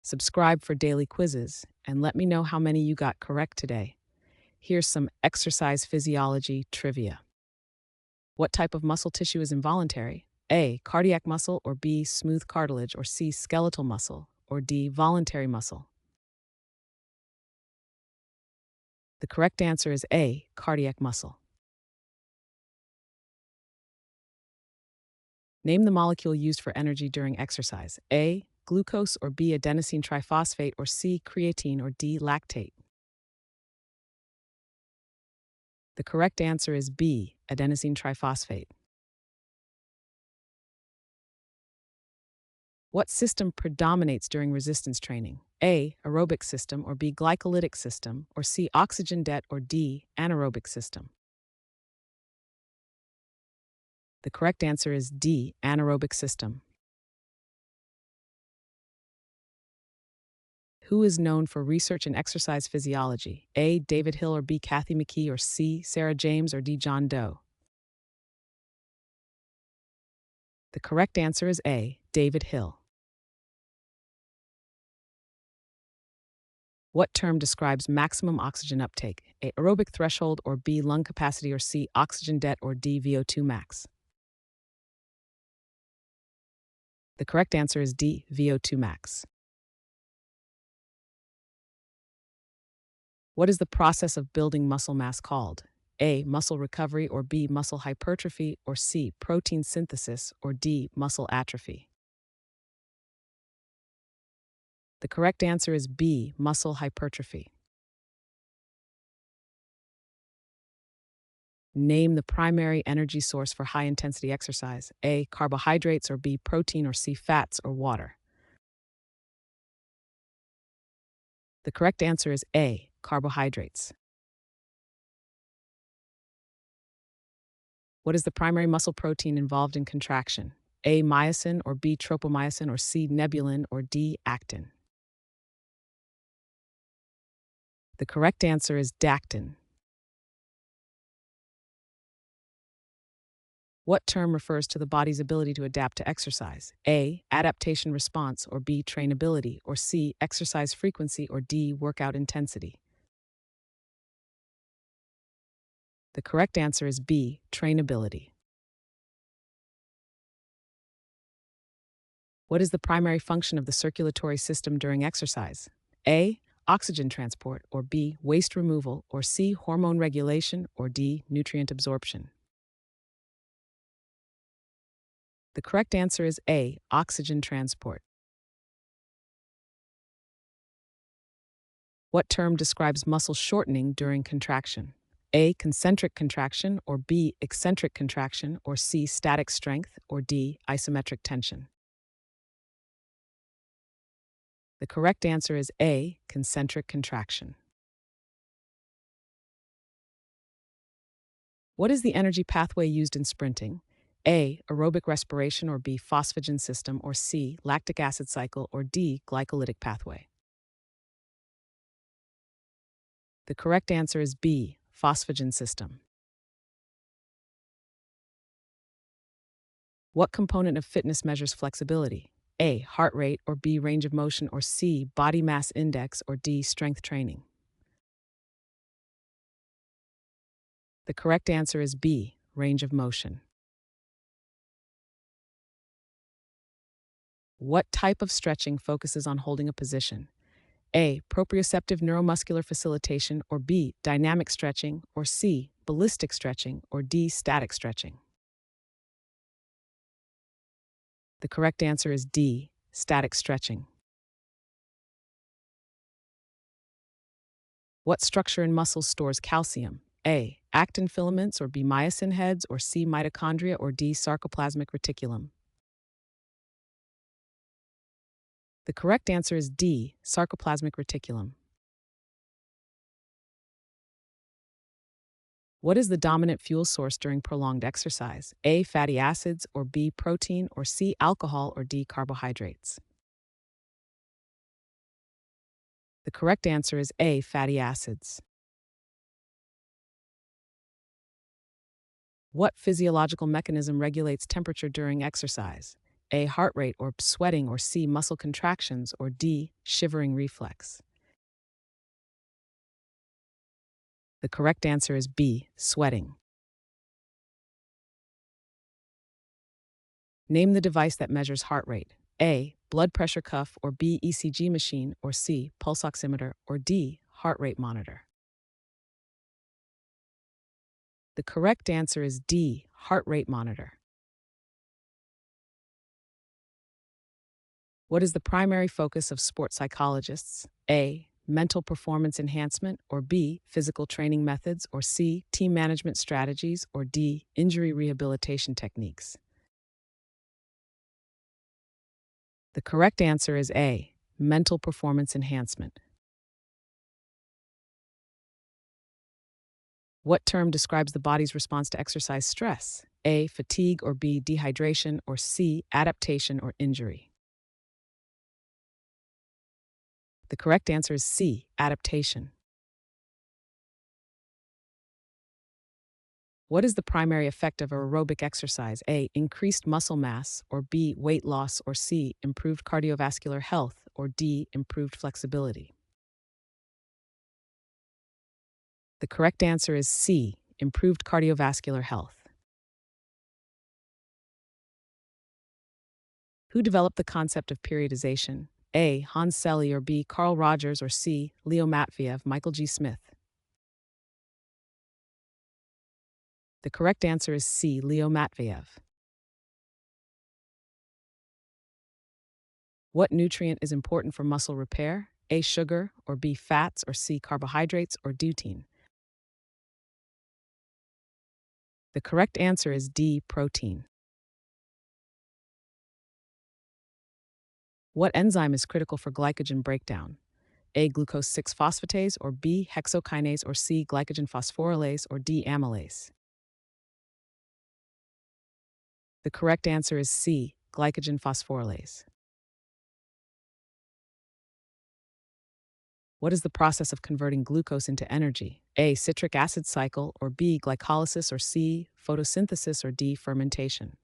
Subscribe for daily quizzes and let me know how many you got correct today. Here's some exercise physiology trivia. What type of muscle tissue is involuntary? A. Cardiac muscle, or B. Smooth cartilage, or C. Skeletal muscle, or D. Voluntary muscle? The correct answer is A. Cardiac muscle. Name the molecule used for energy during exercise. A. Glucose, or B. Adenosine triphosphate, or C. Creatine, or D. Lactate? The correct answer is B. Adenosine triphosphate. What system predominates during resistance training? A. Aerobic system, or B. Glycolytic system, or C. Oxygen debt, or D. Anaerobic system? The correct answer is D. Anaerobic system. Who is known for research in exercise physiology? A. David Hill, or B. Kathy McKee, or C. Sarah James, or D. John Doe? The correct answer is A. David Hill. What term describes maximum oxygen uptake? A. Aerobic threshold, or B. Lung capacity, or C. Oxygen debt, or D. VO2 max? The correct answer is D. VO2 max. What is the process of building muscle mass called? A. Muscle recovery, or B. Muscle hypertrophy, or C. Protein synthesis, or D. Muscle atrophy? The correct answer is B. Muscle hypertrophy. Name the primary energy source for high-intensity exercise. A. Carbohydrates, or B. Protein, or C. Fats or water? The correct answer is A. Carbohydrates. What is the primary muscle protein involved in contraction? A. Myosin, or B. Tropomyosin, or C. Nebulin, or D. Actin? The correct answer is dactin. What term refers to the body's ability to adapt to exercise? A. Adaptation response, or B. Trainability, or C. Exercise frequency, or D. Workout intensity? The correct answer is B. Trainability. What is the primary function of the circulatory system during exercise? A. Oxygen transport, or B. Waste removal, or C. Hormone regulation, or D. Nutrient absorption? The correct answer is A. Oxygen transport. What term describes muscle shortening during contraction? A. Concentric contraction, or B. Eccentric contraction, or C. Static strength, or D. Isometric tension? The correct answer is A. Concentric contraction. What is the energy pathway used in sprinting? A. Aerobic respiration, or B. Phosphagen system, or C. Lactic acid cycle, or D. Glycolytic pathway? The correct answer is B. Phosphagen system. What component of fitness measures flexibility? A. Heart rate, or B. Range of motion, or C. Body mass index, or D. Strength training? The correct answer is B. Range of motion. What type of stretching focuses on holding a position? A. Proprioceptive neuromuscular facilitation, or B. Dynamic stretching, or C. Ballistic stretching, or D. Static stretching? The correct answer is D. Static stretching. What structure in muscles stores calcium? A. Actin filaments, or B. Myosin heads, or C. Mitochondria, or D. Sarcoplasmic reticulum? The correct answer is D. Sarcoplasmic reticulum. What is the dominant fuel source during prolonged exercise? A. Fatty acids, or B. Protein, or C. Alcohol, or D. Carbohydrates? The correct answer is A. Fatty acids. What physiological mechanism regulates temperature during exercise? A. Heart rate or sweating, or C. Muscle contractions, or D. Shivering reflex? The correct answer is B. Sweating. Name the device that measures heart rate. A. Blood pressure cuff, or B. ECG machine, or C. Pulse oximeter, or D. Heart rate monitor? The correct answer is D. Heart rate monitor. What is the primary focus of sports psychologists? A. Mental performance enhancement, or B. Physical training methods, or C. Team management strategies, or D. Injury rehabilitation techniques? The correct answer is A. Mental performance enhancement. What term describes the body's response to exercise stress? A. Fatigue, or B. Dehydration, or C. Adaptation or injury? The correct answer is C. Adaptation. What is the primary effect of aerobic exercise? A. Increased muscle mass, or B. Weight loss, or C. Improved cardiovascular health, or D. Improved flexibility? The correct answer is C. Improved cardiovascular health. Who developed the concept of periodization? A. Hans Selye, or B. Carl Rogers, or C. Leo Matveyev, Michael G. Smith? The correct answer is C. Leo Matveyev. What nutrient is important for muscle repair? A. Sugar, or B. Fats, or C. Carbohydrates, or lutein? The correct answer is D. Protein. What enzyme is critical for glycogen breakdown? A. Glucose 6-phosphatase, or B. Hexokinase, or C. Glycogen phosphorylase, or D. Amylase? The correct answer is C. Glycogen phosphorylase. What is the process of converting glucose into energy? A. Citric acid cycle, or B. Glycolysis, or C. Photosynthesis, or D. Fermentation?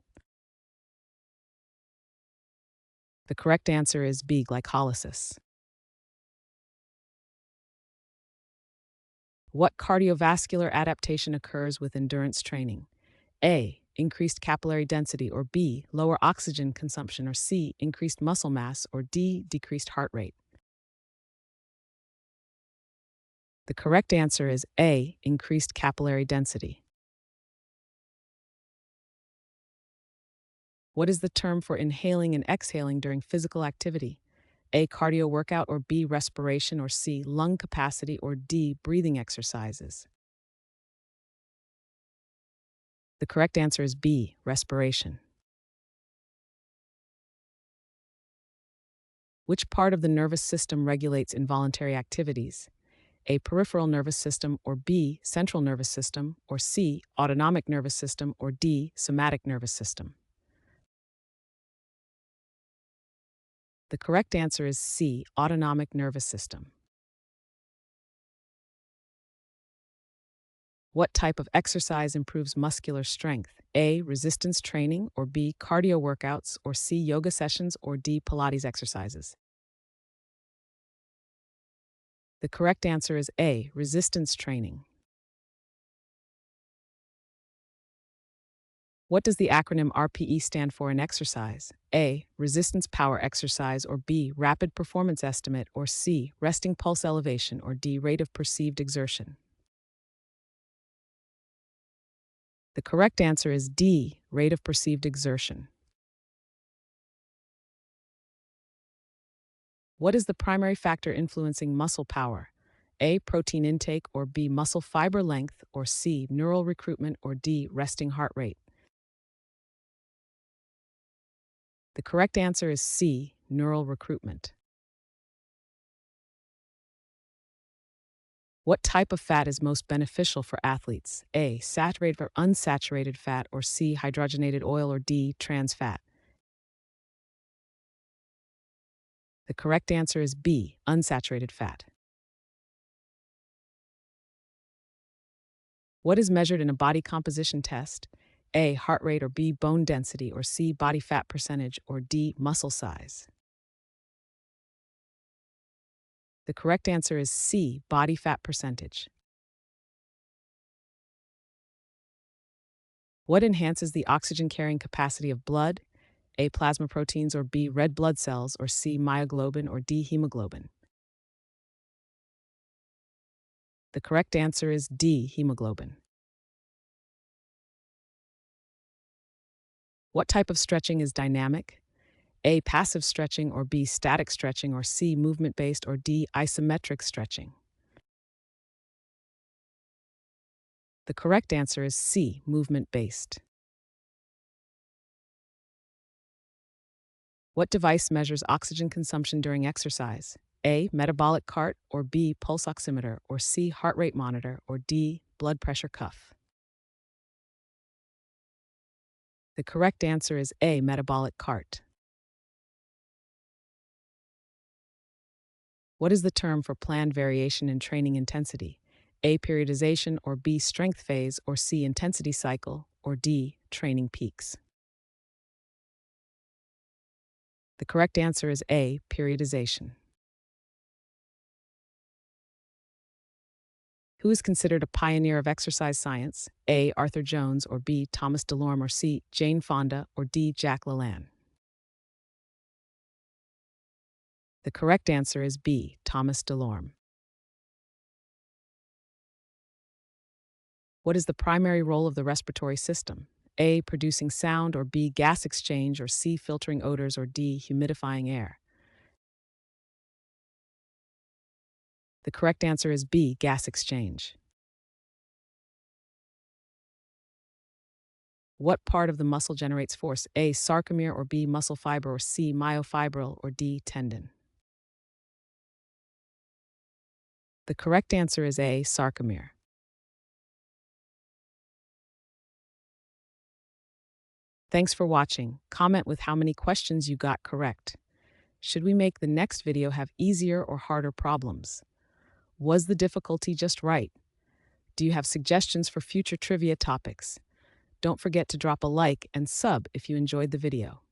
The correct answer is B. Glycolysis. What cardiovascular adaptation occurs with endurance training? A. Increased capillary density, or B. Lower oxygen consumption, or C. Increased muscle mass, or D. Decreased heart rate? The correct answer is A. Increased capillary density. What is the term for inhaling and exhaling during physical activity? A. Cardio workout, or B. Respiration, or C. Lung capacity, or D. Breathing exercises? The correct answer is B. Respiration. Which part of the nervous system regulates involuntary activities? A. Peripheral nervous system, or B. Central nervous system, or C. Autonomic nervous system, or D. Somatic nervous system? The correct answer is C. Autonomic nervous system. What type of exercise improves muscular strength? A. Resistance training, or B. Cardio workouts, or C. Yoga sessions, or D. Pilates exercises? The correct answer is A. Resistance training. What does the acronym RPE stand for in exercise? A. Resistance power exercise, or B. Rapid performance estimate, or C. Resting pulse elevation, or D. Rate of perceived exertion? The correct answer is D. Rate of perceived exertion. What is the primary factor influencing muscle power? A. Protein intake, or B. Muscle fiber length, or C. Neural recruitment, or D. Resting heart rate? The correct answer is C. Neural recruitment. What type of fat is most beneficial for athletes? A. Saturated or unsaturated fat, or C. Hydrogenated oil, or D. Trans fat? The correct answer is B. Unsaturated fat. What is measured in a body composition test? A, heart rate, or B, bone density, or C, body fat percentage, or D, muscle size? The correct answer is C, body fat percentage. What enhances the oxygen carrying capacity of blood? A, plasma proteins, or B, red blood cells, or C, myoglobin, or D, hemoglobin? The correct answer is D, hemoglobin. What type of stretching is dynamic? A, passive stretching, or B, static stretching, or C, movement based, or D, isometric stretching? The correct answer is C, movement based. What device measures oxygen consumption during exercise? A, metabolic cart, or B, pulse oximeter, or C, heart rate monitor, or D, blood pressure cuff? The correct answer is A, metabolic cart. What is the term for planned variation in training intensity? A, periodization, or B, strength phase, or C, intensity cycle, or D, training peaks? The correct answer is A, periodization. Who is considered a pioneer of exercise science? A, Arthur Jones, or B, Thomas DeLorme, or C, Jane Fonda, or D, Jack LaLanne? The correct answer is B, Thomas DeLorme. What is the primary role of the respiratory system? A, producing sound, or B, gas exchange, or C, filtering odors, or D, humidifying air? The correct answer is B, gas exchange. What part of the muscle generates force? A, sarcomere, or B, muscle fiber, or C, myofibril, or D, tendon? The correct answer is A, sarcomere. Thanks for watching. Comment with how many questions you got correct. Should we make the next video have easier or harder problems? Was the difficulty just right? Do you have suggestions for future trivia topics? Don't forget to drop a like and sub if you enjoyed the video.